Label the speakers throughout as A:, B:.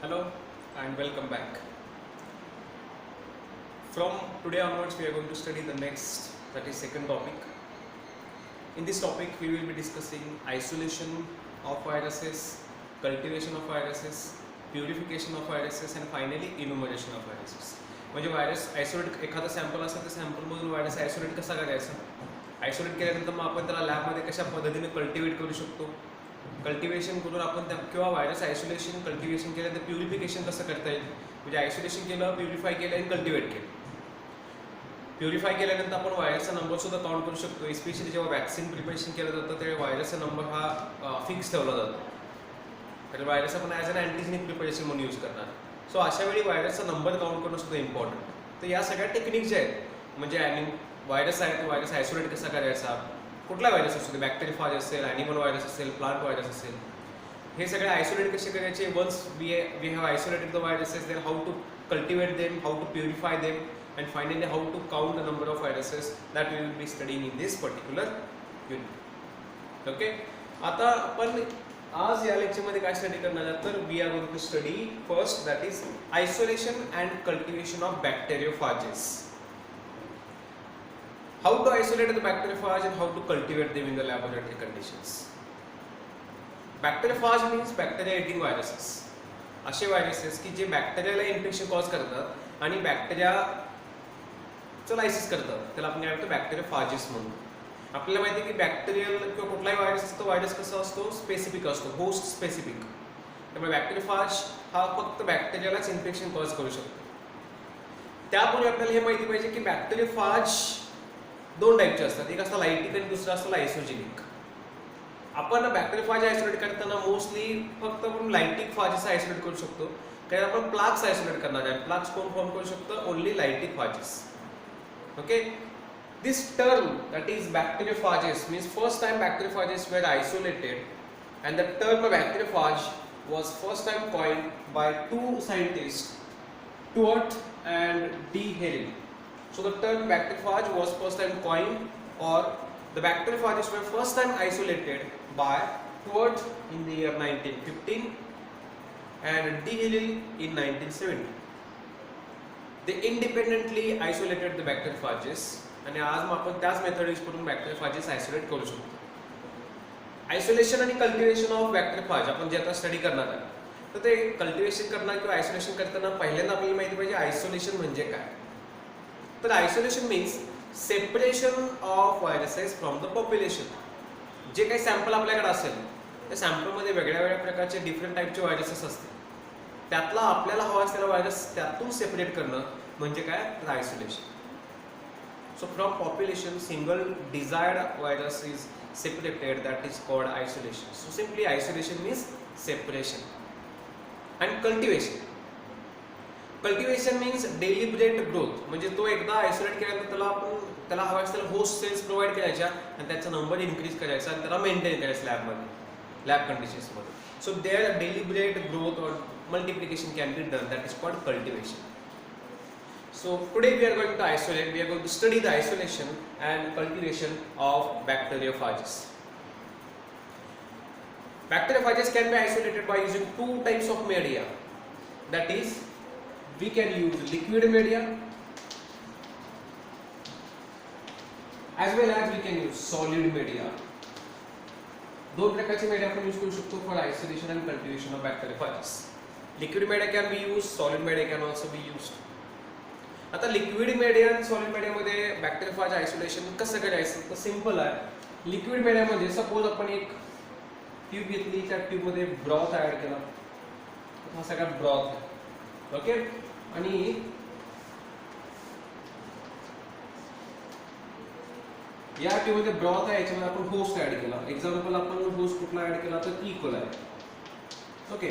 A: Hello and welcome back. From today onwards, we are going to study the next, that is second topic. In this topic, we will be discussing isolation of viruses, cultivation of viruses, purification of viruses, and finally enumeration of viruses. म्हणजे virus isolate एखादा sample असेल तर सॅम्पलमधून virus isolate कसा करायचा, isolate केल्यानंतर मग आपण त्याला लॅबमध्ये कशा पद्धतीने कल्टिवेट करू शकतो, कल्टिवेशन करून आपण त्या किंवा व्हायरस आयसोलेशन कल्टिवेशन केल्यानंतर प्युरिफिकेशन कसं करता येईल, म्हणजे आयसोलेशन केलं, प्युरिफाय केलं आणि कल्टिवेट केलं. प्युरिफाय केल्यानंतर आपण व्हायरसचा नंबर सुद्धा काउंट करू शकतो. एस्पेशली जेव्हा वॅक्सिन प्रिपरेशन केलं जातं त्यावेळी व्हायरसचा नंबर हा फिक्स ठेवला जातो, तर व्हायरस आपण ॲज अन अँटीजेनिक प्रिपरेशन म्हणून यूज करणार. सो अशा वेळी व्हायरसचा नंबर काउंट करणं सुद्धा इम्पॉर्टंट. तर या सगळ्या टेक्निक ज्या आहेत, म्हणजे व्हायरस आहे तो व्हायरस आयसोलेट कसा करायचा, कुठला व्हायरस असतो, बॅक्टेरियाफाज असेल, ॲनिमल व्हायरस असेल, प्लांट व्हायरस असेल, हे सगळे आयसोलेट कसे करायचे. Once we have isolated the viruses, then how to cultivate them, how to purify them, and finally how to count the number of viruses, that we will be studying in this particular unit. Okay, आता आपण आज या lecture मध्ये काय study करणार आहोत, तर we are going to study first, that is isolation and cultivation of bacteriophages. How to isolate the bacteriophage and how to cultivate them in the laboratory conditions. Bacteriophage means bacteria eating viruses. असे viruses की जे बॅक्टेरियाला infection cause करतात आणि बॅक्टेरियाचं lysis करतात, त्याला आपण काय म्हणतो बॅक्टेरियोफाजेस म्हणून. आपल्याला माहिती आहे की बॅक्टेरियल किंवा कुठलाही व्हायरस असतो, व्हायरस कसा असतो, स्पेसिफिक असतो, होस्ट स्पेसिफिक. त्यामुळे बॅक्टेरियोफाज हा फक्त बॅक्टेरियालाच इन्फेक्शन कॉज करू शकतो. त्यामुळे आपल्याला हे माहिती पाहिजे की बॅक्टेरियोफाज दोन टाईपचे असतात, एक असतं लायटिक आणि दुसरा असतो लायसोजेनिक. आपण बॅक्टेरियोफाज आयसोलेट करताना मोस्टली फक्त आपण लायटिक फाजेस आयसोलेट करू शकतो, कारण आपण प्लाक्स आयसोलेट करणार आहे. प्लाक्स कोण फॉर्म करू शकतो, only lytic phages. Okay, this term, that is bacteriophages, means first time bacteriophages were isolated and the term bacteriophage was first time coined by two scientists, Stuart and D. Hale. So the term bacteriophage was first time coined, or the bacteriophages were first time isolated by Stuart in the year 1915 and D. Hale in 1970. They independently isolated the bacteriophages, आणि आज मग आपण त्याच method use करून बॅक्टेरियोफाजेस isolate करू शकतो. Isolation आणि cultivation of बॅक्टेरियोफाज आपण जे आता स्टडी करणार आहे, तर ते कल्टिवेशन करणार किंवा आयसोलेशन करताना पहिल्यांदा आपल्याला माहिती पाहिजे आयसोलेशन म्हणजे काय. तर isolation means separation of viruses from the population. जे काही सॅम्पल आपल्याकडे असेल त्या सॅम्पलमध्ये वेगळ्या वेगळ्या प्रकारचे डिफरंट टाईपचे व्हायरसेस असतील, त्यातला आपल्याला हवा असलेला व्हायरस त्यातून सेपरेट करणं म्हणजे काय, तर isolation. So from population, single desired virus is separated, that is called isolation. So simply isolation means separation. And cultivation. Cultivation means deliberate growth. म्हणजे तो एकदा आयसोलेट केल्यानंतर त्याला हवा असलेला होस्ट सेल्स प्रोव्हाइड करायच्या आणि त्याचा नंबर इन्क्रीज करायचा आणि त्याला मेंटेन करायचं लॅबमध्ये, लॅब कंडिशन्समध्ये. So there deliberate growth or multiplication can be done, that is called cultivation. So today we are going to isolate, we are going to study the isolation and cultivation of bacteriophages. Bacteriophages can be isolated by using two types of media. That is, we can use liquid media as well as we can use solid media. दोन प्रकारचे media आपण use करू शकतो for isolation and cultivation of bacteriophages. Liquid media can be used, solid media can also be used. आता liquid media आणि solid मीडियामध्ये बॅक्टेरियोफाज isolation कसं करायचं, तर सिंपल आहे. लिक्विड मीडियामध्ये सपोज आपण एक ट्यूब घेतली, त्या ट्यूबमध्ये ब्रॉथ ॲड केला, हा सगळा ब्रॉथ आहे. ओके, आणि या ट्यूबमध्ये ब्रॉथ आहे, याच्यामध्ये आपण होस्ट ॲड केला. एक्झाम्पल आपण होस्ट कुठला ॲड केला, तर इकोला आहे. ओके,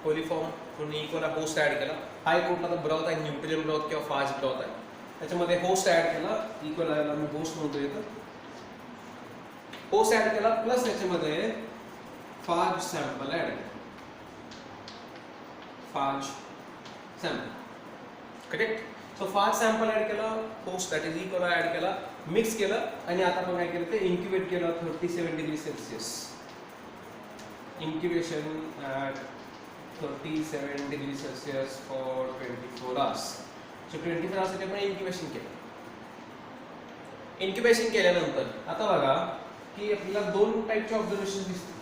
A: कोलिफॉर्म म्हणून इकोला होस्ट ॲड केला. हा एक कुठला तर ब्रॉथ आहे, न्यूट्रियल ब्रॉथ किंवा फाज ब्रॉथ आहे, त्याच्यामध्ये होस्ट ॲड केला. इकोला मी होस्ट म्हणतो, येतं होस्ट ॲड केला प्लस याच्यामध्ये फाज सॅम्पल ॲड केला. Phage sample, correct. So phage sample add केला, host that is E coli add केला, मिक्स केलं आणि आता आपण काय केलं, ते इन्क्युबेट केलं 37 degree Celsius. incubation at 37 degree Celsius for 24 hours. So 24 hours साठी आपण इन्क्युबेशन केलं. इन्क्युबेशन केल्यानंतर आता बघा की आपल्याला दोन टाईपचे ऑब्झर्वेशन दिसतील.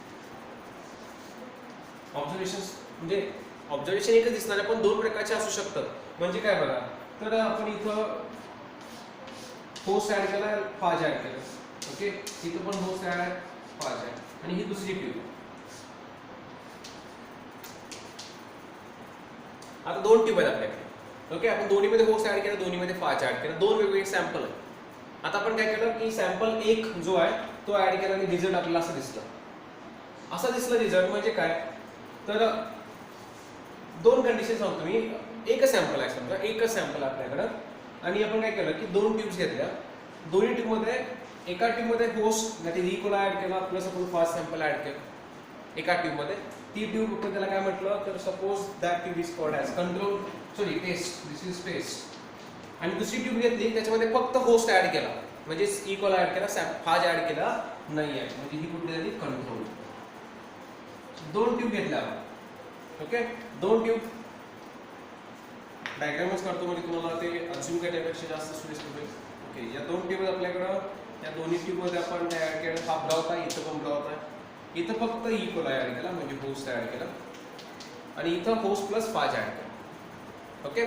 A: ऑब्झर्वेशन एकच दिसणार आहे पण दोन प्रकारचे असू शकतात. म्हणजे काय बघा, तर आपण इथं होस्ट ऍड केला, फाज ऍड केलं. ओके, इथं पण होस्ट ऍड आहे, फाज आहे, आणि ही दुसरी ट्यूब. आता दोन ट्यूब आहेत आपल्याकडे. ओके, आपण दोन्हीमध्ये होस्ट ऍड केला, दोन्हीमध्ये फाज ऍड केला, दोन वेगवेगळे सॅम्पल आहेत. आता आपण काय केलं की सॅम्पल एक जो आहे तो ऍड केला आणि रिझल्ट आपल्याला असं दिसलं. असं दिसलं रिझल्ट म्हणजे काय, तर दोन कंडिशन सांगतो मी. एकच सॅम्पल आहे, समजा एकच सॅम्पल आपल्याकडं, आणि आपण काय केलं की दोन ट्यूब्स घेतल्या. दोन्ही ट्यूबमध्ये एका ट्यूबमध्ये होस्ट म्हणजे ई कोला ऍड केला प्लस आपण फास्ट सॅम्पल ऍड केलं एका ट्यूबमध्ये. ती ट्यूब आपण त्याला काय म्हटलं, तर suppose that tube is called as control, sorry test, this is test. आणि दुसरी ट्यूब घेतली त्याच्यामध्ये फक्त होस्ट ऍड केला, म्हणजे ई कोला ऍड केला, फाज ऍड केला नाही आहे, म्हणजे ही कुठली झाली, कंट्रोल. दोन ट्यूब घेतल्या. ओके, दोन ट्यूब डायग्रामच काढतो म्हणजे तुम्हाला ते अजून करण्यापेक्षा जास्त सोयीस्कर होईल. ओके, या दोन ट्यूब आपल्याकडं, या दोन्ही ट्यूब मध्ये आपण ऍड केलं, हा ब्लॉक आहे, इथं पण ब्लॉक आहे. इथं फक्त ई कोला ऍड केला म्हणजे होस्ट ऍड केला, आणि इथं होस्ट प्लस फाज ऍड केला. ओके,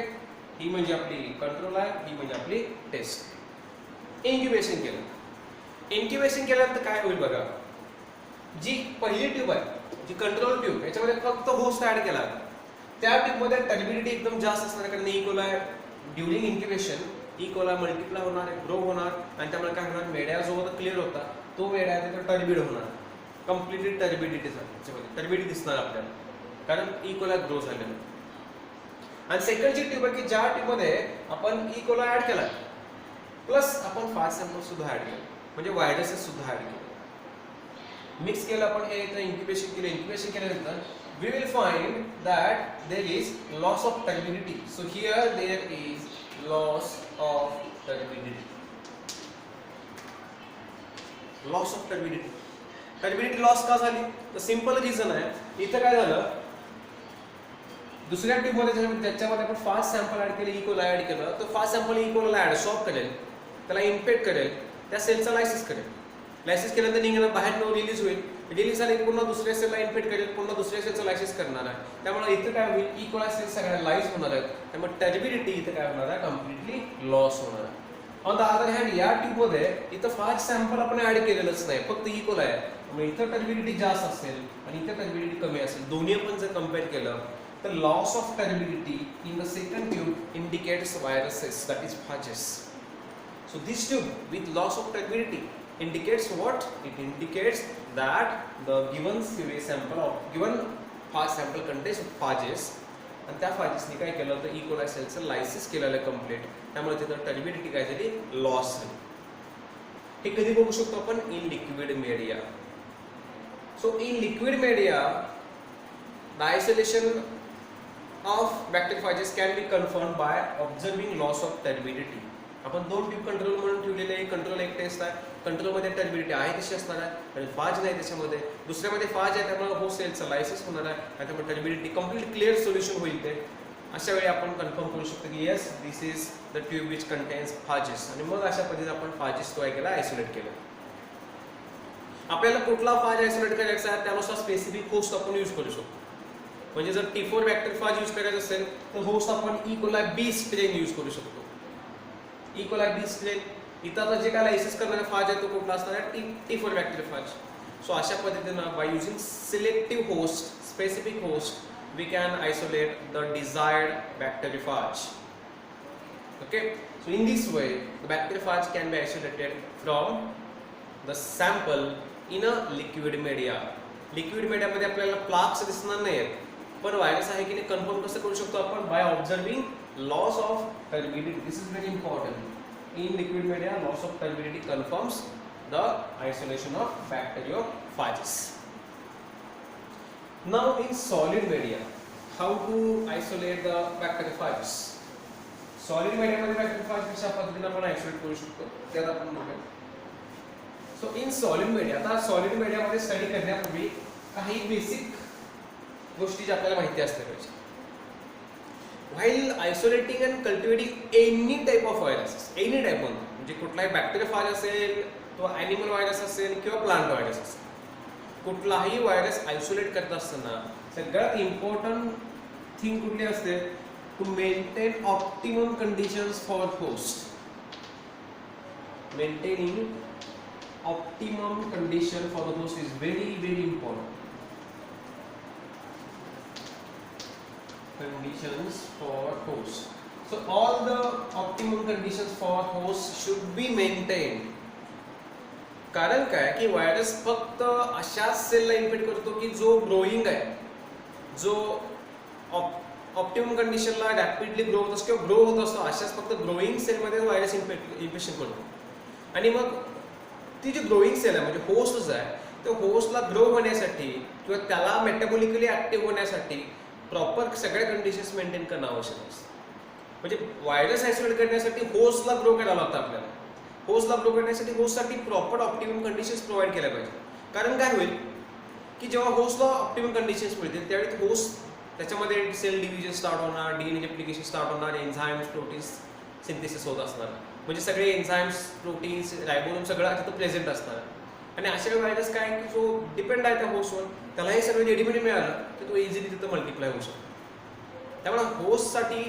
A: ही म्हणजे आपली कंट्रोल आहे, ही म्हणजे आपली टेस्ट. इन्क्युबेशन केलं. इन्क्युबेशन केल्यानंतर काय होईल बघा, जी पहिली ट्यूब आहे, जी कंट्रोल ट्यूब, याच्यामध्ये फक्त होस्ट ऍड केला, त्या ट्यूबमध्ये टर्बिडिटी एकदम जास्त असणार, कारण E Cola during incubation E Cola multiply होणार, ग्रो होणार, आणि त्यामुळे काय होणार, मेड्या जो क्लिअर होता तो मेड्या आहे तो टर्बिड होणार, कम्प्लिटली टर्बिडिटी टर्बिडिटी दिसणार आपल्याला, कारण ई कोला ग्रो झालेला. आणि सेकंडची ट्यूब आहे की ज्या ट्यूबमध्ये आपण ई कोला ऍड केला प्लस आपण फास्ट सॅम्पल सुद्धा ऍड केलं, म्हणजे व्हायरसेस सुद्धा ऍड केले, मिक्स केलं आपण. हे इन्क्युबेशन केलं. इन्क्युबेशन केल्यानंतर we will find that there is loss of turbidity. So here there is loss of turbidity. Loss of turbidity. Turbidity loss का झाली? तर सिंपल रिझन आहे. इथं काय झालं, दुसऱ्या ट्यूब मध्ये ज्याच्यामध्ये आपण फास्ट सॅम्पल ऍड केले, ई कोला ऍड केलं, तर fast sample E coli adsorb करेल, त्याला इन्फेक्ट करेल, त्या सेलचा लायसिस करेल. लायसिस केल्यानंतर निघणं बाहेर रिलीज होईल. रिलीज झाले की पुन्हा दुसऱ्या सेलला इन्फेक्ट करेल, पुन्हा दुसऱ्या सेलचं लायसिस करणार आहे. त्यामुळे इथं काय होईल, ई कोला सेल सगळ्या लाईज होणार आहेत, त्यामुळे टर्बिडिटी इथं काय होणार आहे, कम्प्लिटली लॉस होणार आहे. ऑन द अदर हँड या ट्यूबमध्ये इथं फास्ट सॅम्पल आपण ऍड केलेलंच नाही, फक्त ई कोला आहे, त्यामुळे इथं टर्बिडिटी जास्त असेल आणि इथं टर्बिडिटी कमी असेल. दोन्ही आपण जर कम्पेअर केलं तर loss of turbidity in the second tube indicates viruses, that is phages. So this tube with loss of turbidity indicates what? It indicates that the given series sample of given phage sample contains phages, and त्या phagesनी काय केलं तर E Cola सेलचं lysis केलेलं complete, त्यामुळे तिथं turbidity काय झाली, loss झाली. हे कधी बघू शकतो आपण, in liquid media. So in liquid media the isolation of bacteriophages can be confirmed by observing loss of turbidity. आपण दोन ट्यूब कंट्रोल म्हणून ठेवलेले आहे. कंट्रोल एक टेस्ट आहे, कंट्रोलमध्ये टर्बिडिटी आहे तशी असणार आहे, आणि फाज नाही त्याच्यामध्ये. दुसऱ्यामध्ये फाज आहे, त्यामुळे होस्ट सेलचं लायसिस होणार आहे, आणि त्यामुळे टर्बिडिटी कम्प्लीट क्लिअर सोल्युशन होईल. ते अशा वेळी आपण कन्फर्म करू शकतो की yes this is the tube which contains phages, आणि मग अशा पद्धतीने आपण फाजेस तो केला, आयसोलेट केलं. आपल्याला कुठला फाज आयसोलेट करायचा आहे त्यानुसार स्पेसिफिक होस्ट आपण यूज करू शकतो. म्हणजे जर T4 बॅक्टेरियोफाज यूज करायचं असेल तर होस्ट आपण ई कोला बी स्ट्रेन यूज करू शकतो. ई कोला बी स्ट्रेन, इथं आता जे काय लायसिस करणारा फाज आहे तो कुठला असणार आहे, T4 बॅक्टेरियोफाज. सो अशा पद्धतीनं by using selective host, specific host, we can isolate the desired bacteriophage. Okay, so in this way the bacteriophage can be isolated from the sample in a liquid media. Liquid मीडियामध्ये आपल्याला plaques दिसणार नाहीत, पण virus आहे की नाही confirm कसं करू शकतो आपण, by observing loss of turbidity. This is very important. In liquid media loss of turbidity confirms the isolation of bacteriophages. Now in solid media, how to isolate the bacteriophages. Solid मीडियामध्ये bacteriophage कशा पद्धतीने आपण isolate करू शकतो त्यात आपण बघूया. So in solid media, आता सॉलिड मीडियामध्ये स्टडी करण्यापूर्वी काही बेसिक गोष्टी ज्या आपल्याला माहिती असल्या पाहिजे. While isolating and cultivating any type of viruses, any type म्हणजे कुठलाही बॅक्टेरियाफाज असेल, तो ॲनिमल व्हायरस असेल किंवा प्लांट व्हायरस असेल, कुठलाही व्हायरस आयसोलेट करत असताना सगळ्यात इम्पॉर्टंट थिंग कुठली असते, to maintain optimum conditions for host. Maintaining optimum condition for the host is very important. Conditions for host. So all the optimum conditions for host should be maintained. कारण काय की virus फक्त अशाच सेलला infect करतो की जो ग्रोईंग आहे, जो ऑप्टिमम कंडिशनला रॅपिडली ग्रो होत असतो किंवा ग्रो होत असतो, अशाच फक्त ग्रोईंग सेलमध्ये व्हायरस इन्फेक्शन करतो. आणि मग ती जी ग्रोईंग सेल आहे म्हणजे होस्टच आहे, त्या होस्टला ग्रो होण्यासाठी किंवा त्याला मेटाबॉलिकली ऍक्टिव्ह होण्यासाठी प्रॉपर सगळ्या कंडिशन्स मेंटेन करणं आवश्यक असतं. म्हणजे व्हायरस आयसोलेट करण्यासाठी होस्टला ग्रो करायला लागतं आपल्याला. होस्टला ग्रो करण्यासाठी होस्टसाठी प्रॉपर ऑप्टिमम कंडिशन्स प्रोव्हाइड केल्या पाहिजे. कारण काय होईल की जेव्हा होस्टला ऑप्टिमम कंडिशन्स मिळतील त्यावेळी होस्ट त्याच्यामध्ये सेल डिव्हिजन स्टार्ट होणार, डीएनए रिप्लिकेशन स्टार्ट होणार, एन्झाईम्स प्रोटीन्स सिंथेसिस होत असणार. म्हणजे सगळे एन्झाईम्स प्रोटीन्स रायबोसोम सगळं तिथं प्रेझेंट असणार. आणि अशा व्हायरस काय की जो डिपेंड आहे त्या होस्टवर, त्याला हे सगळं रेडीमेड मिळालं की तो इझिली तिथं मल्टिप्लाय होऊ शकतो. त्यामुळे होस्टसाठी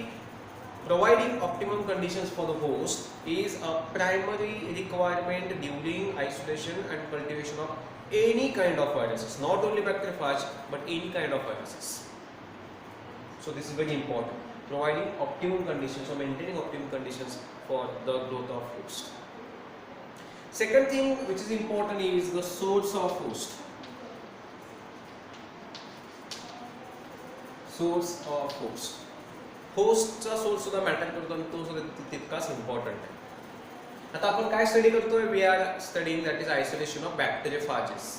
A: providing optimum conditions for the host is a primary requirement during isolation and cultivation of any kind of viruses, not only bacteriophage but any kind of viruses. So this is very important, providing optimum conditions or maintaining optimum conditions for the growth of host. Second thing which is important is the source of host. Source of host. Hostचा source सुद्धा matter करतो आणि तो सुद्धा तितकाच important आहे. आता आपण काय स्टडी करतोय, we are studying that is isolation of bacteriophages.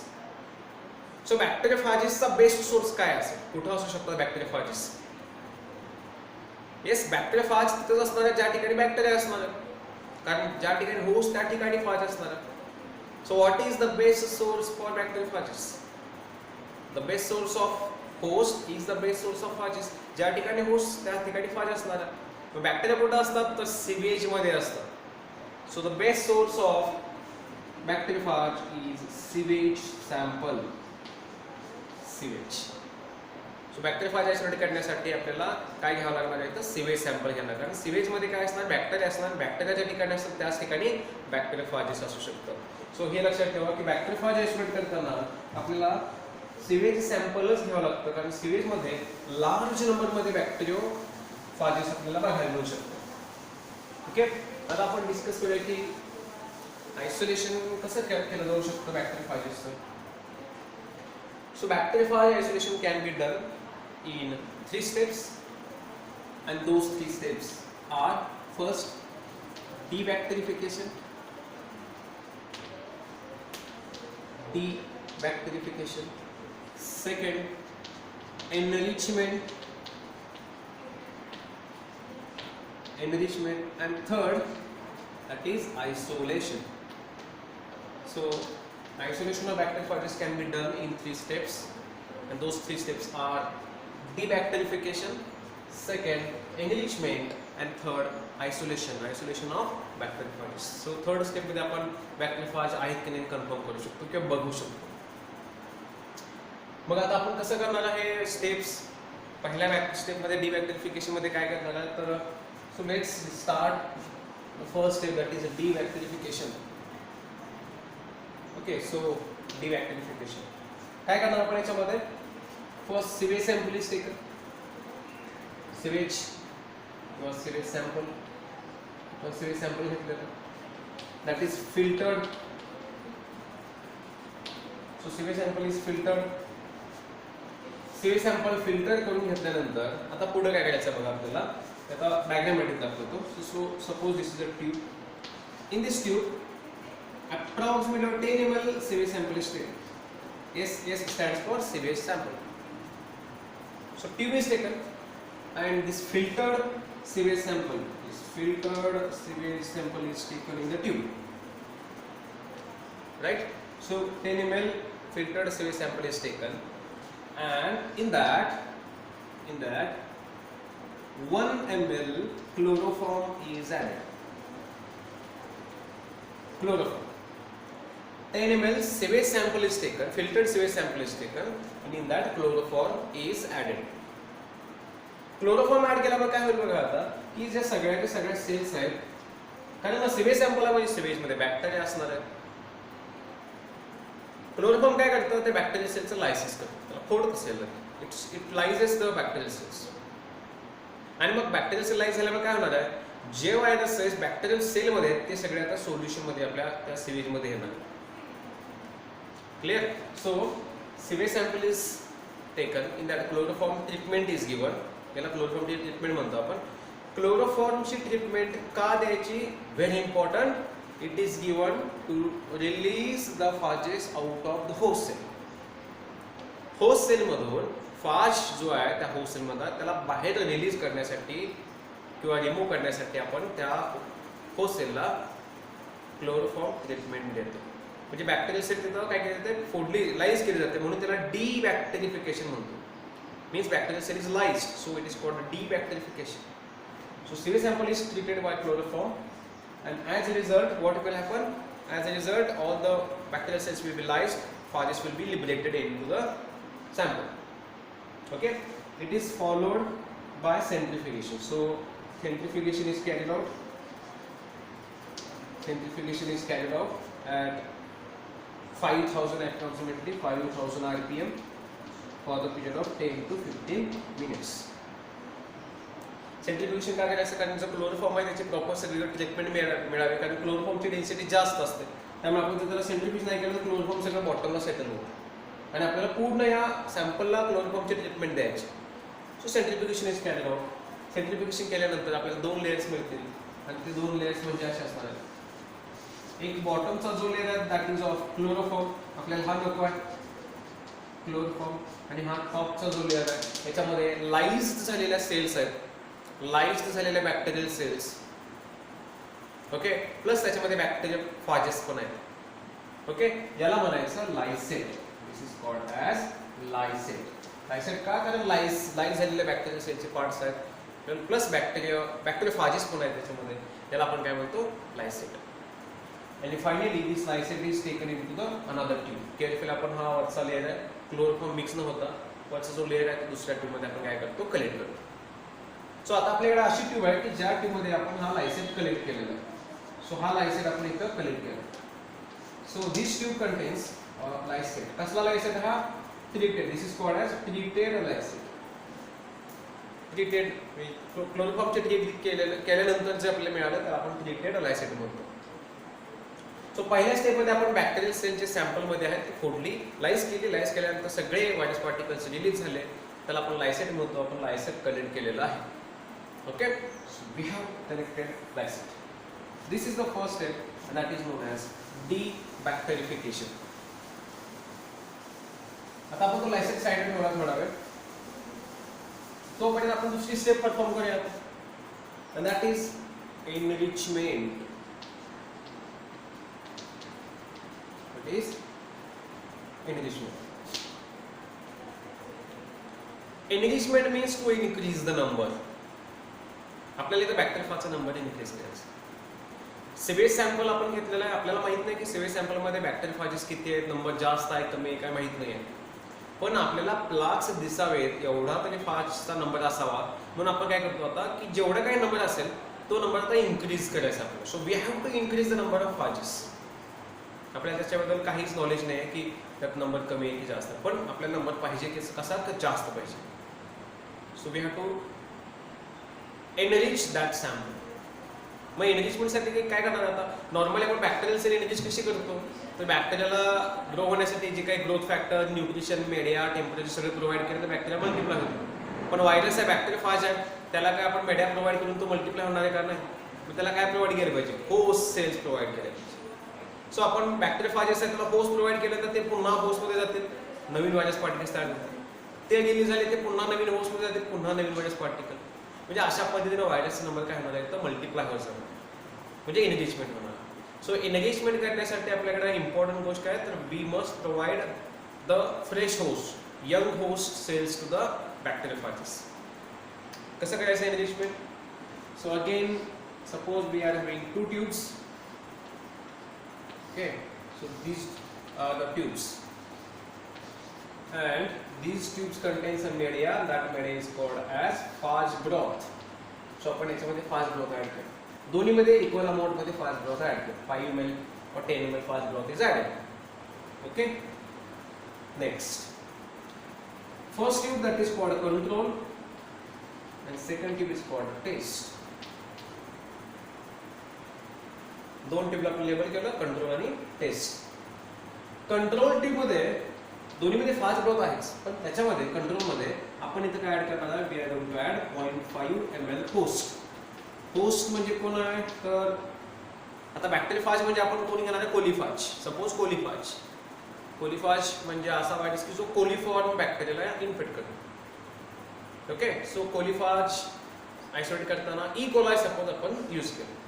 A: So बॅक्टेरियाफाजेसचा बेस्ट सोर्स काय असेल, कुठं असू शकतात बॅक्टेरियाफाजेस? येस, बॅक्टेरियाफाज तिथंच असणार आहे ज्या ठिकाणी बॅक्टेरिया असणार आहे, कारण ज्या ठिकाणी होस्ट त्या ठिकाणी फाज असणार आहे. So what is the best source for bacteriophages? The best source of host is the best source of phages. ज्या ठिकाणी होस्ट त्या ठिकाणी फाज असणार आहे. बॅक्टेरिया कुठं असतात तर सिवेज मध्ये असतात. So the best source of bacteriophage is sewage sample. Sewage. So bacteriophage isolate करण्यासाठी आपल्याला काय घ्यावं लागणार आहे तर सिवेज सॅम्पल घ्यायला, कारण सिवेजमध्ये काय असणार, बॅक्टेरिया असणार. बॅक्टेरिया ज्या ठिकाणी असतात त्याच ठिकाणी बॅक्टेरियाफाजेस असू शकतं. सो हे लक्षात ठेवा की बॅक्टेरियाफाज आयसोलेट करताना आपल्याला सिवेज सॅम्पलच घ्यावं लागतं, कारण सिवेजमध्ये लार्ज नंबरमध्ये बॅक्टेरियोफाजेस आपल्याला बघायला मिळू शकतं. ओके, आता आपण डिस्कस करूया की आयसोलेशन कसं केलं जाऊ शकतं बॅक्टेरियाफाजेसचं. So bacteriophage isolation can be done in 3 steps, and those 3 steps are: first, debacterification, second, enrichment, and third, that is isolation. So isolation of bacteriophages can be done in 3 steps, and those 3 steps are debacterification, second enrichment, and third isolation of bacteriophages. So third step मध्ये आपण बॅक्टेरियोफाज आहेत की नाही confirm करू शकतो किंवा बघू शकतो. मग आता आपण कसं करणार आहे स्टेप्स? पहिल्या स्टेप मध्ये debacterification मध्ये काय करणार आहे तर so let's start the first step, that is debacterification. Okay, so debacterification काय करणार आपण याच्यामध्ये? First sewage sample is taken. Sewage किंवा सिवेज सॅम्पल घेतलेलं, that is filtered. So sewage sample is filtered. Sewage sample filter करून घेतल्यानंतर आता पुढे काय करायचं बघा आपल्याला. आता डायग्रामॅटिक दाखवतो. So suppose this is a tube. In this tube approximately 10 ml sewage sample is taken. S stands for sewage sample. So tube is taken, and this filtered sewage sample is taken in the tube, right? So 10 ml filtered sewage sample is taken, and in that 1 ml chloroform is added. Chloroform. 10 ml sewage sample is taken, filtered sewage sample is taken, and in that chloroform is added. Chloroform add केल्यामुळे काय होईल बघा आता की ज्या सगळ्या cells आहेत, कारण सिवेज सॅम्पल आहे म्हणजे सिवेज मध्ये बॅक्टेरिया असणार आहे. क्लोरोफॉर्म काय करतं, ते बॅक्टेरियल सेलचं लायसिस करतं, त्याला फोडतं cell, it lyses the bacterial cells. आणि मग बॅक्टेरियल सेल लाईज झाल्यामुळे काय होणार आहे, जे व्हायरसेस बॅक्टेरियल सेल मध्ये आहेत ते सगळे आता सोल्युशन मध्ये आपल्या त्या सिवेज मध्ये येणार. Clear. So sewage sample is taken, in that chloroform treatment is given. याला क्लोरोफॉर्म ट्रीटमेंट म्हणतो आपण. क्लोरोफॉर्मची ट्रीटमेंट का द्यायची, very important, it is given to release the phages out of the host cell. Host cell मधून phage जो आहे त्या होस्ट सेल मध्ये त्याला बाहेर रिलीज करण्यासाठी किंवा रिमूव्ह करण्यासाठी आपण त्या होस्ट सेलला क्लोरोफॉर्म ट्रीटमेंट देतो. म्हणजे बॅक्टेरियल सेल तिथं काय केलं जाते, फोडली लाईज केली जाते, म्हणून त्याला डीबॅक्टेरिफिकेशन म्हणतो. Means bacterial cell is lysed, so it is called debacterification. So sewage sample is treated by chloroform, and as a result, what will happen? As a result, all the bacterial cells will be lysed, phages will be liberated into the sample. Okay, it is followed by centrifugation. So centrifugation is carried out. Centrifugation is carried out at 5,000 approximately 5,000 rpm. For the period of 10 to 15 minutes. Centrifugation का करायचं, कारण जो chloroform आहे त्याची proper सगळी treatment मिळावी, कारण क्लोरोफॉर्मची density जास्त असते. त्यामुळे आपण त्याला सेंट्रीफ्युज नाही केलं तर क्लोरोफॉर्म सगळं बॉटमला सेटल होतं आणि आपल्याला पूर्ण या सॅम्पलला क्लोरोफॉर्मची ट्रीटमेंट द्यायची. So centrifugation is carried out. Centrifugation केल्यानंतर आपल्याला 2 लेयर्स मिळतील, आणि ते 2 लेयर्स म्हणजे असे असणार आहेत. एक बॉटमचा जो लेयर आहे दॅट इज ऑफ क्लोरोफॉर्म, आपल्याला हा नको आहे क्लोरोफॉर्म, आणि हा टॉपचा जो लेअर आहे याच्यामध्ये लाईज्ड झालेल्या सेल्स आहेत, लाईज्ड झालेल्या बॅक्टेरियल सेल्स. ओके, प्लस त्याच्यामध्ये बॅक्टेरियल फाजेस पण आहेत. ओके, याला म्हणायचं lysate. This is called as lysate. Lysate का, कारण लाईज झालेल्या बॅक्टेरियल सेलचे पार्ट्स आहेत, प्लस बॅक्टेरियल फाजेस पण आहेत त्याच्यामध्ये, याला आपण काय म्हणतो, लायसेट. आणि finally this lysate is taken into the another tube. Careful आपण हा वरचा लेअर आहे क्लोरोफॉर्म मिक्स न होता वरचा जो लेअर आहे तो दुसऱ्या ट्यूबमध्ये आपण काय करतो, कलेक्ट करतो. सो आता आपल्याकडे अशी ट्यूब आहे की ज्या ट्यूबमध्ये आपण हा लायसेट कलेक्ट केलेला आहे. सो हा लायसेट आपण इथं कलेक्ट केला. So this tube contains lysate. कसला लायसेट, हा treated. This is called as treated lysate. Treated क्लोरोफॉर्मचे ट्रीट केल्यानंतर जे आपल्याला मिळालं त्याला आपण ट्रीटेड लायसेट म्हणतो. सो पहिल्या स्टेपमध्ये आपण बॅक्टेरियल सेलचे सॅम्पलमध्ये आहेत ते फोडली, लाईज केल्यानंतर सगळे व्हायरस पार्टिकल्स रिलीज झाले, त्याला आपण लायसेट म्हणतो. आपण लायसेट कलेक्ट केलेलं आहे. Okay, so we have collected lysate. This is the first step and that is known as debacterification. आता आपण तो लायसेट साइडला ठेवला थोडा वेळ, तोपर्यंत आपण दुसरी स्टेप परफॉर्म करूया, and that is enrichment. What is enrichment? Enrichment means to increase the number. आपल्याला इथे बॅक्टेरियाचा नंबर इन्क्रीज करायचा. सिवेज सॅम्पल आपण घेतलेला आहे, आपल्याला माहित नाही की सिवेज सॅम्पल मध्ये बॅक्टेरियोफाजेस किती आहेत, नंबर जास्त आहे कमी आहे काय माहित नाही आहे, पण आपल्याला प्लाक्स दिसावेत एवढा तरी फाजचा नंबर असावा, म्हणून आपण काय करतो आता की जेवढा काही नंबर असेल तो नंबर आता इन्क्रीज करायचा आपल्याला. So we have to increase the number of phages. आपल्याला त्याच्याबद्दल काहीच नॉलेज नाही आहे की त्यात नंबर कमी आहे की जास्त आहे, पण आपल्याला नंबर पाहिजे की कसा तर जास्त पाहिजे. So we have to enrich that sample. मग एनरिचमेंटसाठी काय करणार आता, नॉर्मली आपण बॅक्टेरियल सेल एनरिच कशी करतो, तर बॅक्टेरियाला ग्रो होण्यासाठी जे काही growth factor, nutrition, media, temperature सगळे प्रोव्हाइड केलं तर बॅक्टेरिया मल्टिप्लाय होतो. पण व्हायरस आहे, बॅक्टेरियाफाज आहे, त्याला काय आपण मीडिया प्रोव्हाइड करून तो मल्टिप्लाय होणार आहे का नाही, मग त्याला काय प्रोव्हाइड केलं पाहिजे, होस्ट सेल्स प्रोव्हाइड केले पाहिजे. सो आपण बॅक्टेरियाफाजेस आहे त्याला होस्ट प्रोव्हाइड केलं तर ते पुन्हा होस्टमध्ये जातील, नवीन व्हायरस पार्टिकल्स तयार होतात, ते रिलीज झाले ते पुन्हा नवीन होस्टमध्ये जातील, पुन्हा नवीन व्हायरस पार्टिकल. म्हणजे अशा पद्धतीने व्हायरसचा नंबर काय होणार आहे तर मल्टिप्लाय होत जाणार, म्हणजे एनगेजमेंट होणार. सो एनगेजमेंट करण्यासाठी आपल्याकडे इम्पॉर्टंट गोष्ट काय तर we must provide the fresh host. young host cells to the bacteriophages. कसं करायचं enrichment? So again, suppose we are having two tubes. Okay, so these are the tubes, and these tubes contains a media. That media is called as phage broth. So आपण याच्यामध्ये phage broth add करू. दोन्ही मध्ये equal amount मध्ये phage broth add करू. 5 ml or 10 ml phage broth is added. Okay. Next, first tube that is called control, and second tube is called test. दोन ट्यूबला आपण label केलं, कंट्रोल आणि taste. Control tube मध्ये दोन्ही मध्ये फाज broth आहेच, पण त्याच्यामध्ये कंट्रोल मध्ये आपण इथे काय ऍड करणार आहे? We are going to add 0.5 ml host. Host म्हणजे कोण आहे? तर आता बॅक्टेरियोफाज म्हणजे आपण कोणी घेणार आहे? कोलिफाज. सपोज कोलिफाज. कोलिफाज म्हणजे असा व्हायरस की जो कोलिफॉर्म बॅक्टेरियाला इन्फेक्ट करतो. ओके, सो कोलिफाज आयसोलेट करताना ई कोलाई सपोज आपण यूज केलं.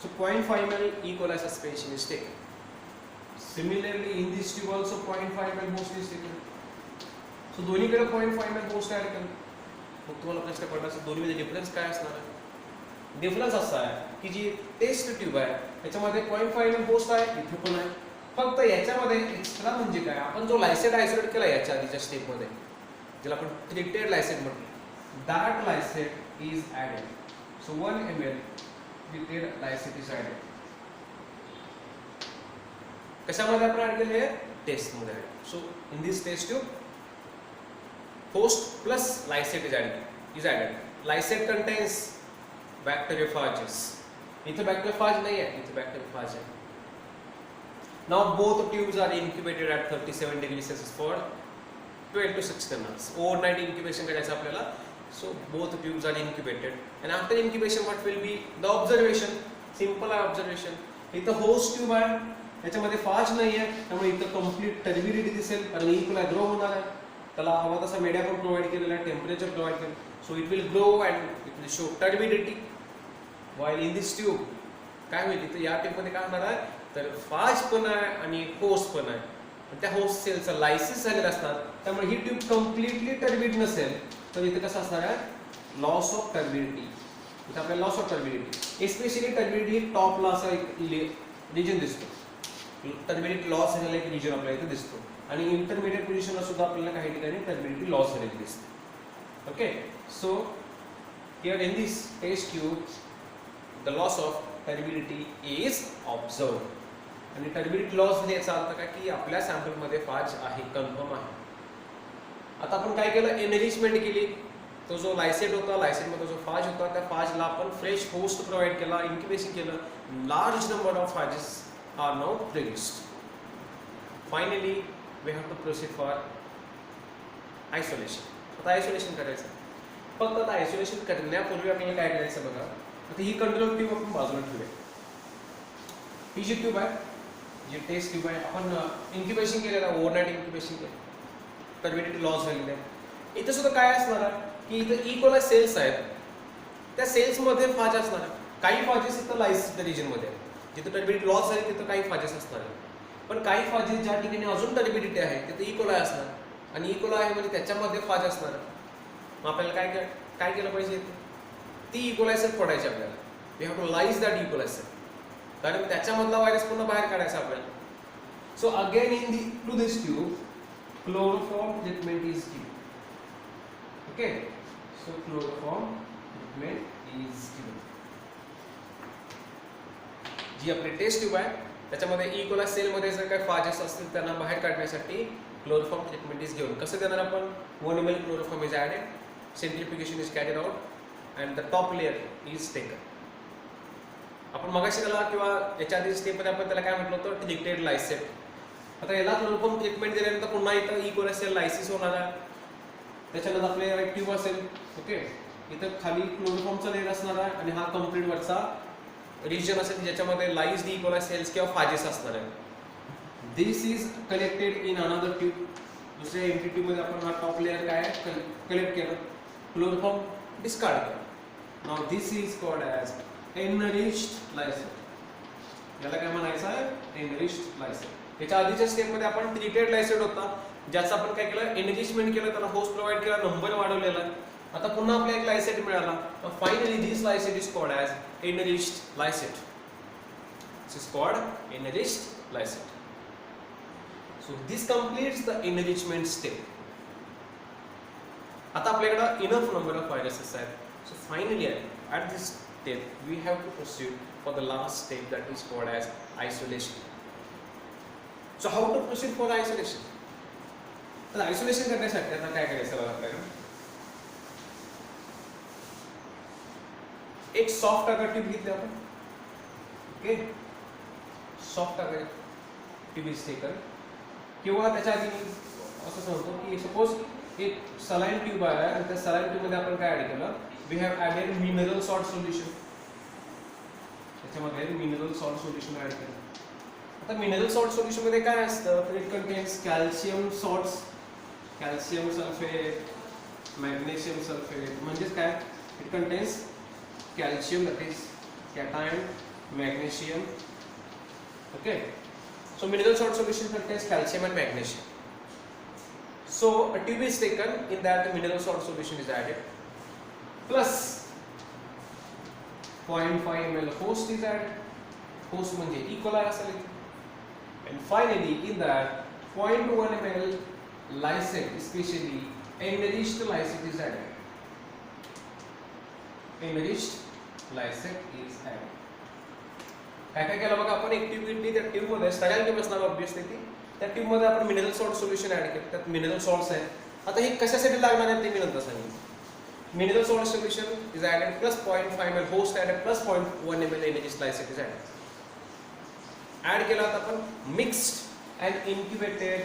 A: So 0.5 ml E. coli suspension is taken. Similarly, in this tube also 0.5 ml host is taken. So दोन्हीकडे 0.5 ml host ऍड केलं. मग तुम्हाला प्रश्न पडला असेल दोन्हीमध्ये डिफरन्स काय असणार आहे? डिफरन्स असा आहे की जी टेस्ट ट्यूब आहे त्याच्यामध्ये 0.5 ml होस्ट आहे, इथे पण आहे. फक्त याच्यामध्ये एक्स्ट्रा म्हणजे काय? आपण जो लायसेट आयसोलेट केला याच्या आधीच्या स्टेपमध्ये, ज्याला आपण ट्रीटेड लायसेट म्हटलं, that lysate is added. So 1 ml treated lysate is added. कशामध्ये आपण ऍड केले? टेस्ट मध्ये. So in this test tube host plus lysate is added. Lysate contains bacteriophages. इथे bacteriophage नाही आहे, इथे bacteriophage आहे. Now both tubes are incubated at 37 degrees Celsius for 12 to 16 months. Overnight incubation करायचं आपल्याला. So both tubes are incubated, and after incubation what will be the observation? Simple observation. इथं host tube आहे, त्याच्यामध्ये फाज नाही आहे, त्यामुळे इथं कंप्लीट टर्बिडिटी दिसेल कारण ई कोलाई ग्रो होणार आहे. त्याला हवा तसा मीडिया पण प्रोव्हाइड केलेला आहे, टेम्परेचर प्रोव्हाइड केलं. So it will grow and it will show turbidity. While in this tube काय होईल? इथं या ट्यूबमध्ये काय होणार आहे? तर फाज पण आहे आणि होस्ट पण आहे. त्या होस्ट सेलचं लायसिस झालेलं असणार, त्यामुळे ही ट्यूब कम्प्लिटली टर्बिड नसेल. तर इथे कसं असणार आहे? Loss of turbidity. इथे आपल्याला loss of turbidity, especially turbidity टॉपला असा एक रिजन दिसतो. टर्बिडिटी लॉस झालेला एक रिजन आपल्याला इथे दिसतो, आणि इंटरमिडिएट पोझिशनला सुद्धा आपल्याला काही ठिकाणी टर्बिडिटी लॉस झालेली दिसते. Okay, so here in this test tube the loss of turbidity is observe. आणि टर्बिडिटी लॉस म्हणजे याचा अर्थ काय की आपल्या सॅम्पलमध्ये फाज आहे, कन्फर्म आहे. आता आपण काय केलं? एनरिचमेंट केली. तो जो लायसेट होता, लायसेटमध्ये जो फाज होता, त्या फाजला आपण फ्रेश होस्ट प्रोव्हाइड केला, इन्क्युबेशन केलं. Large number of phages are now produced. Finally we have to proceed for isolation. आता आयसोलेशन करायचं. फक्त आता आयसोलेशन करण्यापूर्वी आपल्याला काय करायचं बघा. आता ही कंट्रोल ट्यूब आपण बाजूला ठेवूया. ही जी ट्यूब आहे, जी टेस्ट ट्यूब आहे, आपण इन्क्युबेशन केलेलं आहे, ओव्हरनाईट इन्क्युबेशन केलं, टर्बिडिटी लॉस झालेली आहे. इथे सुद्धा काय असणार आहे की इथं ई कोलाई सेल्स आहेत, त्या सेल्समध्ये फाज असणार आहे. काही फाजेस इथं लायसिस रिजनमध्ये आहे, जिथं टर्बिडिटी लॉस झाली तिथं काही फाजेस असणार आहे. पण काही फाजेस ज्या ठिकाणी अजून टर्बिडिटी आहे तिथं ई कोलाई असणार, आणि ई कोलाई आहे म्हणजे त्याच्यामध्ये फाज असणार. मग आपल्याला काय केलं पाहिजे? ती ई कोलाई सेल फोडायची आपल्याला. We have to lyse that E coli cell, कारण त्याच्यामधला व्हायरस पुन्हा बाहेर काढायचा आपल्याला. So again in to this tube chloroform treatment is given. Okay, so chloroform treatment is given. जी आपली टेस्ट ट्यूब आहे त्याच्यामध्ये ई कोलाई सेल मध्ये जर काही फाजेस असतील त्यांना बाहेर काढण्यासाठी क्लोरोफॉर्म ट्रीटमेंट इज गिवन. कसं देणार आपण? 1 ml chloroform is added, centrifugation is carried out, and the top layer is taken. आपण मगाशी त्याला किंवा याच्या आधी स्टेपमध्ये आपण त्याला काय म्हटलं होतं? Treated lysate. आता याला क्लोरोफॉर्म ट्रीटमेंट दिल्यानंतर पुन्हा इथं ई कोलाई सेल लायसिस होणार आहे. त्याच्यानंतर आपले ट्यूब असेल. ओके, इथं खाली क्लोरोफॉर्मचा लेयर असणार आहे, आणि हा कम्प्लीट वरचा रिजन असेल ज्याच्यामध्ये लाईज ई कोलाई सेल्स किंवा फाजेस असणार आहे. This is collected in another tube. दुसऱ्या एम्प्टी ट्यूबमध्ये आपण हा टॉप लेयर काय कलेक्ट केलं, क्लोरोफॉर्म डिस्कार्ड केलं. Now this is called as enriched lysate. याला काय म्हणायचं आहे? Enriched lysate. याच्या आधीच्या स्टेपमध्ये आपण ट्रीटेड लायसेट होता, ज्याचं आपण काय केलं, एनरिचमेंट केलं, त्याला होस्ट प्रोव्हाइड केला, नंबर वाढवलेला. आता पुन्हा आपल्याला एक लायसेट मिळाला. Finally this lysate is called as enriched lysate. This is called enriched lysate. So this completes the enrichment step. आता आपल्याकडे enough number of viruses आहेत. So finally at this step we have to proceed for the last step that is called as isolation. So how to proceed for the isolation? तर isolation करण्यासाठी आता काय करायचं बघा आपल्याला. एक सॉफ्ट अगर ट्यूब घेतली आपण. ओके, सॉफ्ट अगर ट्यूब इज टेकन. किंवा त्याच्या आधी मी असं सांगतो की सपोज एक सलाईन ट्यूब आहे आणि त्या सलाईन ट्यूब मध्ये आपण काय ऍड केलं, we have added mineral salt solution. त्याच्यामध्ये मिनरल सॉल्ट सोल्युशन ऍड केलं. आता मिनरल सॉल्ट सोल्युशन मध्ये काय असतं, तर it contains calcium salts, calcium sulphate, magnesium sulphate. म्हणजेच काय, it contains calcium, that is cation, magnesium. Okay, so mineral salt solution contains calcium and magnesium. So a tube is taken, in that the mineral salt solution is added, plus 0.5 ml host is added. Host म्हणजे E. coli असेल. And finally in that 0.1 ml lysate, especially enriched lysate is added. Enriched lysate is added. काय काय केलं बघा आपण, एक tube घेतली, त्या ट्यूब मध्ये स्टराईल ट्यूब असणार ऑब्वियसली ती, त्या ट्यूब मध्ये आपण मिनरल सॉल्ट सोल्युशन ऍड केलं. त्यात मिनरल सॉल्ट्स आहेत. आता हे कशासाठी लागणार आहे ते मी नंतर सांगेन. Mineral salt solution is added plus 0.5 ml host added plus 0.1 ml enriched lysate is added. Add केला आता आपण, mixed and incubated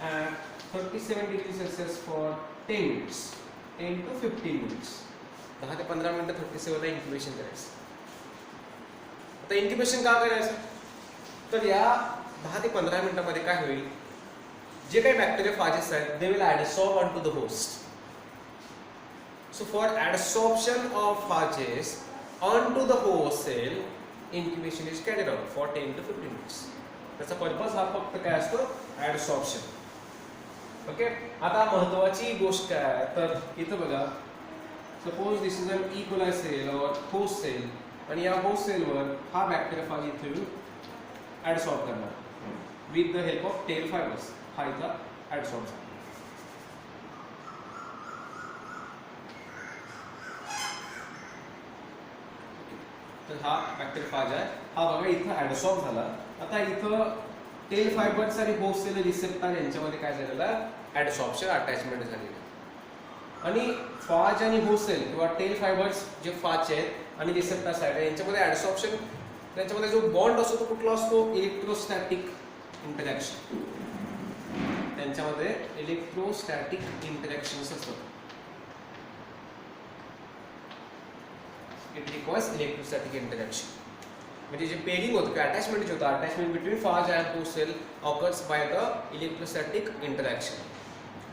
A: at 37 degree Celsius for 10 minutes, 10 to 15 minutes. 10 ते 15 मिनिटं 37 ला इन्क्युबेशन करायचं. तर इन्क्युबेशन का करायचं, तर या 10 ते 15 मिनिटांमध्ये काय होईल, जे काही बॅक्टेरियाफाजेस आहेत they will adsorb on to the host. So for adsorption of phages on to the host cell incubation is carried out for 10 to 15 minutes. त्याचा पर्पज हा फक्त काय असतो, ॲडसॉर्प्शन. ओके, आता महत्वाची गोष्ट काय आहे, तर इथं बघा, suppose this is an E coli cell or host cell, आणि या होस्ट सेलवर हा बॅक्टेरियाफाज इथे ॲडसॉर्ब करणार with the help of tail fibres. हा इथं ॲडसॉर्ब झाला. तर हा बॅक्टेरियाफाज आहे, हा बघा इथं ॲडसॉर्ब झाला. आता इथं टेल फायबर्स आणि होस्ट सेल रिसेप्टर यांच्यामध्ये काय झालेलं आहे, ॲडसॉर्प्शन अटॅचमेंट झालेलं आहे. आणि फाज आणि होस्ट सेल किंवा टेल फायबर्स जे फाजचे आहेत आणि रिसेप्टर्स आहेत यांच्यामध्ये ॲडसॉर्प्शन, त्यांच्यामध्ये जो बॉन्ड असतो तो कुठला असतो, इलेक्ट्रोस्टॅटिक इंटरॅक्शन. त्यांच्यामध्ये इलेक्ट्रोस्टॅटिक इंटरॅक्शन्स असतात. It requires electrostatic interaction. म्हणजे जे पेरिंग होतं किंवा अटॅचमेंट जे होतं, attachment between phage and host cell occurs by the electrostatic interaction.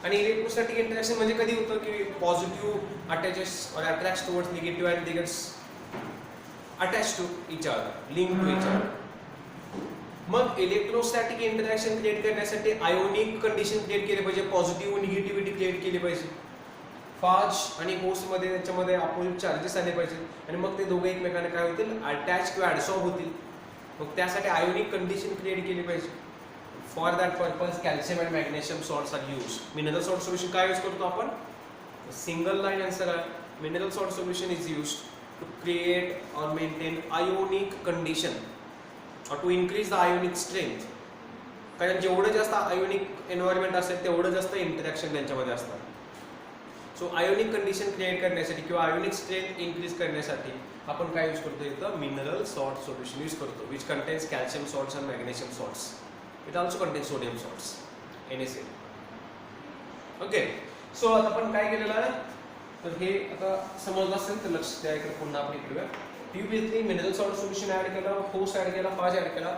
A: आणि इलेक्ट्रोस्टॅटिक इंटरॅक्शन म्हणजे कधी होतं की positive attaches or attracts towards negative and they gets attach to each other, link to each other. मग electrostatic interaction create करण्यासाठी ionic condition create केली पाहिजे, positive negativity create केली पाहिजे. फाज आणि होस्टमध्ये त्याच्यामध्ये अपोजिट चार्जेस आले पाहिजे आणि मग ते दोघे एकमेकांना काय होतील, अटॅच किंवा ॲडसॉर्ब होतील. मग त्यासाठी आयोनिक कंडिशन क्रिएट केली पाहिजे. For that purpose calcium and magnesium salts are use. Mineral salt solution काय यूज करतो आपण, सिंगल लाईन आन्सर आहे. Mineral salt solution is used to create or maintain ionic condition or to increase the ionic strength. कारण जेवढं जास्त ionic environment असेल तेवढं जास्त इंटरॅक्शन त्यांच्यामध्ये असतात. सो आयोनिक कंडिशन क्रिएट करण्यासाठी किंवा आयोनिक स्ट्रेंथ इन्क्रीज करण्यासाठी आपण काय यूज करतो, इथं मिनरल सॉल्ट सोल्युशन यूज करतो, which contains calcium salts and magnesium salts. It also contains sodium salts, NaCl. Okay, so आता आपण काय केलेलं आहे, तर हे आता समजलं असेल तर लक्ष द्या इकडे. पुन्हा आपण इकडे ट्यूब घेतली, मिनरल सॉल्ट सोल्युशन ऍड केलं, होस्ट ऍड केला, फाज ऍड केला,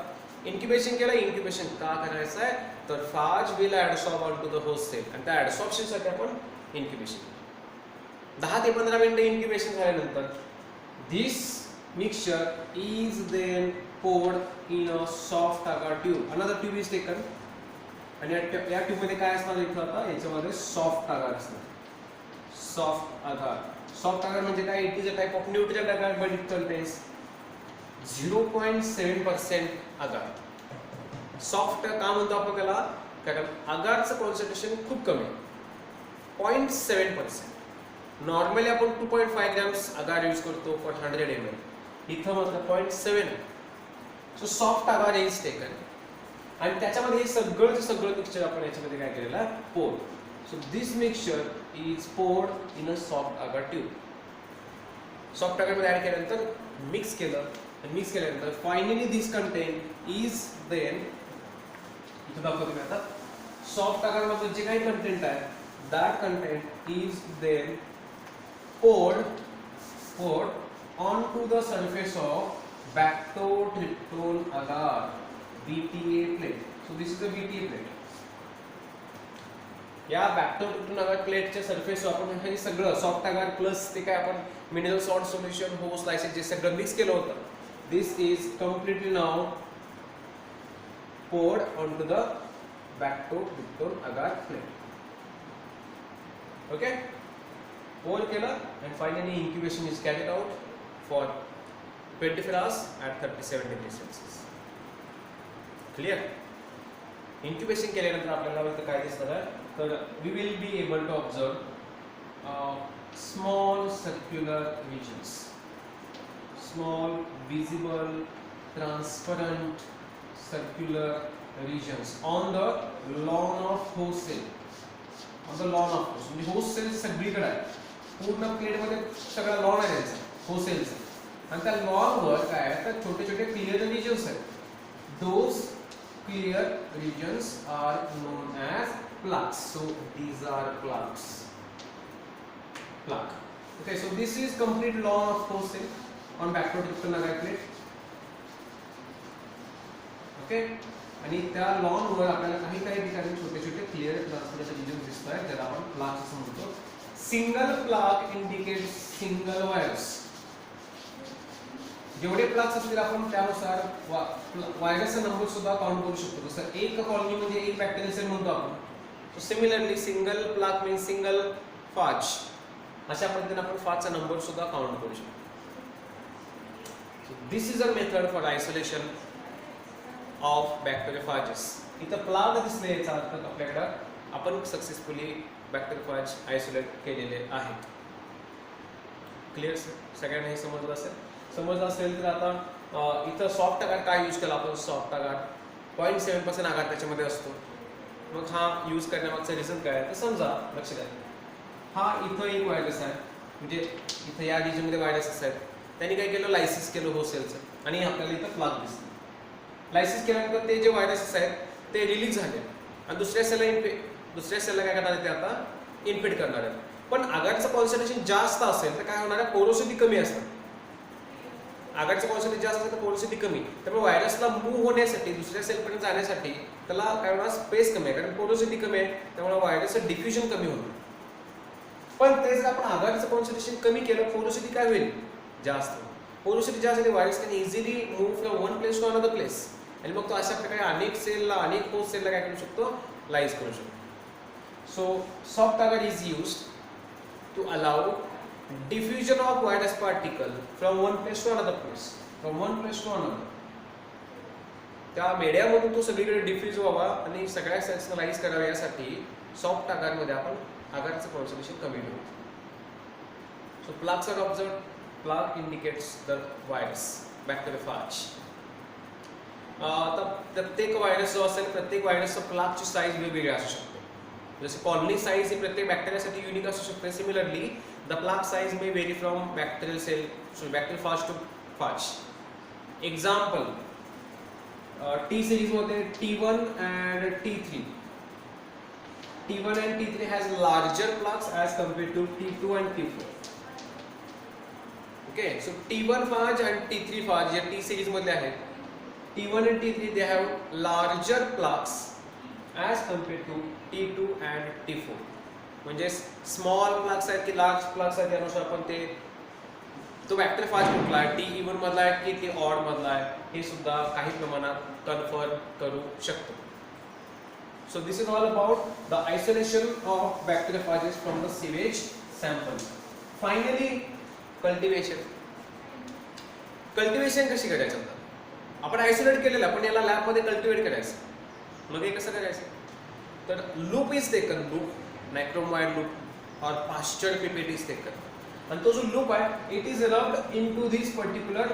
A: इन्क्युबेशन केलं. इन्क्युबेशन का करायचं आहे, तर phage will adsorb on to the host cell आणि त्या ॲडसॉर्प्शनसाठी आपण इन्क्युबेशन 10 ते 15 मिनिटं इन्क्युबेशन झाल्यानंतर this mixture is then poured in a soft agar tube. Another tube is taken आणि या ट्यूबमध्ये काय असणार इथं आता याच्यामध्ये सॉफ्ट अगार असणार. सॉफ्ट अगार. सॉफ्ट अगार म्हणजे काय? It is a type of neutral agar but it contains 0.7% agar. Soft का म्हणतो आपण त्याला? कारण अगारचं कॉन्सन्ट्रेशन खूप कमी आहे, 0.7%. नॉर्मली आपण 2.5 ग्रॅम्स अगार यूज करतो फॉर 100 ml. इथं मात्र 0.7 आहे. So soft agar is taken आणि त्याच्यामध्ये हे सगळं मिक्सचर आपण याच्यामध्ये काय केलेलं आहे? Pour. So this mixture is poured in a soft agar tube. Soft agar मध्ये ऍड केल्यानंतर मिक्स केलं आणि मिक्स केल्यानंतर finally this content is then इथं दाखवतो मी आता. सॉफ्ट अगार मध्ये जे काही कंटेंट आहे that content is then poured onto the surface of bactotryptone agar BTA plate. So this is the BTA plate. या बॅक्टोट्रिप्टोन अगार प्लेटच्या सरफेस आपण हे सगळं सॉफ्ट अगार प्लस ते काय आपण mineral salt solution host lyses जे सगळं मिक्स केलं होतं. This is completely now poured onto the bactotryptone agar plate. Okay, pour केलं and finally incubation is carried out for 24 hours at 37 degrees Celsius. Clear? Incubation केल्यानंतर आपल्याला इथं काय दिसणार आहे? तर we will be able to observe small circular regions, small visible transparent circular regions on the lawn of host cell. On the lawn of host. म्हणजे host sale सगळीकडे आहे, पूर्ण प्लेट मध्ये सगळा लॉन आहे त्यांचा होस्ट सेलचा आणि त्या लॉन वर काय आहे तर छोटे छोटे क्लिअर रिजन्स आहेत. Those clear regions are known as plaques. So these are plaques. Plaque. Okay, so this is complete lawn of host cell on bactotryptone agar plate. Okay, आणि त्या लॉन वर आपल्याला काही ठिकाणी छोटे छोटे क्लिअर ट्रान्सपरंट रिजन दिसत आहेत ज्याला आपण प्लाक असं म्हणतो. Single plaque indicates single virus. जेवढे प्लाक्स असतील आपण त्यानुसार व्हायरसचा नंबर सुद्धा काउंट करू शकतो. जसं एक कॉलनी म्हणजे एक बॅक्टेरियल सेल म्हणतो आपण. So similarly single plaque means single phage. अशा पद्धतीने आपण फाजचा नंबर सुद्धा काउंट करू शकतो. This is a method for isolation of bacteriophages. इथं प्लाग दिसले याचा अर्थ आपल्याकडं आपण सक्सेसफुली बॅक्टेरियोफाज आयसोलेट केलेले आहेत. क्लिअर सगळ्यांना हे समजलं असेल? समजलं असेल तर आता इथं सॉफ्ट अगार काय यूज केला आपण? सॉफ्ट अगार 0.7% अगार त्याच्यामध्ये असतो. मग हा यूज करण्यामागचं रिझन काय आहे तर समजा लक्ष द्या. हा इथं एक व्हायरस आहे, म्हणजे इथं या रिजनमध्ये व्हायरसेस आहेत. त्यांनी काय केलं? लायसिस केलं होसेलचं आणि आपल्याला इथं प्लाग दिसलं. लायसिस केल्यानंतर ते जे व्हायरसेस आहेत ते रिलीज झाले आणि दुसऱ्या सेलला काय करणार आहे ते आता इन्फेक्ट करणार आहेत. पण अगारचं कॉन्सन्ट्रेशन जास्त असेल तर काय होणार आहे? पोरोसिटी कमी असणार. अगारचं कॉन्सन्ट्रेशन जास्त असेल तर पोरोसिटी कमी, त्यामुळे व्हायरसला मूव्ह होण्यासाठी दुसऱ्या सेलपर्यंत जाण्यासाठी त्याला काय होणार? स्पेस कमी आहे, कारण पोरोसिटी कमी आहे, त्यामुळे व्हायरसचं डिफ्युजन कमी होणार. पण ते जर आपण अगारचं कॉन्सन्ट्रेशन कमी केलं पोरोसिटी काय होईल? जास्त. पोरोसिटी जास्त आहे, virus can easily move from one place to another place आणि मग तो अशा प्रकारे अनेक सेलला अनेक होस्ट सेलला काय करू शकतो? लाईज करू शकतो. So soft agar is used to allow diffusion of virus particle from one place to another place, from one place to another. त्या मीडियामधून तो सगळीकडे डिफ्यूज व्हावा आणि सगळ्या सेल्सना लाईज करावे यासाठी सॉफ्ट अगारमध्ये आपण अगारचं कॉन्सन्ट्रेशन कमी ठेवतो. So plaques are observed. Plaque indicates the virus bacteriophage. आता प्रत्येक व्हायरस जो असेल प्रत्येक व्हायरसचा प्लाकची साईज वेगवेगळी असू शकते. जसे कॉलनी साईज ही प्रत्येक बॅक्टेरियासाठी युनिक असू शकते. Similarly the plaque size may vary from bacteriophage to phage. Example, T series मध्ये T1 and T3. T1 and T3 has larger plaques as compared to T2 and T4. Okay, so T1 phage and T3 phage या T series मध्ये आहेत. T1 and T3 they have larger plaques as compared to T2 and T4. म्हणजे small plaques आहेत की large plaques आहेत त्यानुसार आपण ते तो बॅक्टेरियोफाज कुठला आहे, टी इव्हन मधला आहे की टी ऑड मधला आहे हे सुद्धा काही प्रमाणात कन्फर्म करू शकतो. So this is all about the isolation of bacteriophages from the sewage sample. Finally, cultivation. Cultivation कशी करायचं आता? आपण आयसोलेट केलेलं, आपण याला लॅब मध्ये कल्टिवेट करायचं. मग हे कसं करायचं? तर loop is taken, loop nichrome wire loop or Pasteur pipette is taken, आणि तो जो लूप आहे it is rubbed into this particular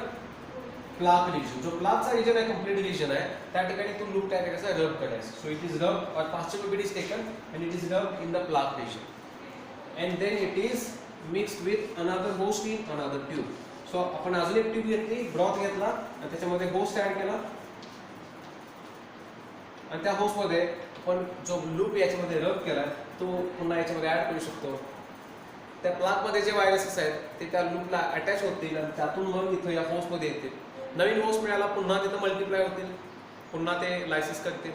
A: plaque region. जो प्लाकचा रिजन आहे, कम्प्लीट रिजन आहे, त्या ठिकाणी तो लूप काय करायचा? रब करायचा. So it is rub or Pasteur pipette is taken and it is rub in the plaque region, and then it is mixed with another host in another tube. So आपण अजून एक ट्यूब घेतली, broth घेतला आणि त्याच्यामध्ये host add केला, आणि त्या होस्ट मध्ये आपण जो लूप याच्यामध्ये रब केला तो पुन्हा याच्यामध्ये ऍड करू शकतो. त्या प्लाक मध्ये जे व्हायरसेस आहेत ते त्या लूपला अटॅच होतील आणि त्यातून मग इथं या होस्ट मध्ये येतील. नवीन होस्ट मिळाला, पुन्हा तिथं मल्टिप्लाय होतील, पुन्हा ते लायसिस करतील,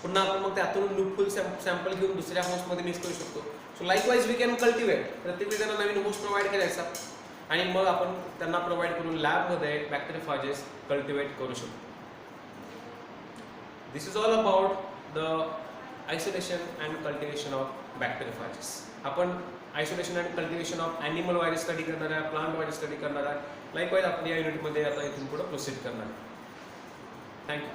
A: पुन्हा आपण मग त्यातून लूप फुल सॅम्पल घेऊन दुसऱ्या होस्ट मध्ये मिक्स करू शकतो. So likewise we can cultivate. प्रत्येक वेळी त्यांना नवीन होस्ट प्रोव्हाइड करायचा आणि मग आपण त्यांना प्रोव्हाइड करून लॅबमध्ये बॅक्टेरियोफाजेस कल्टिवेट करू शकतो. This is all about the isolation and cultivation of bacteriophages. आपण isolation and cultivation of animal virus study करणार आहे, प्लांट व्हायरस स्टडी करणार आहे. लाईकवाईज आपण या युनिटमध्ये आता इथून पुढे प्रोसीड करणार आहे. थँक्यू.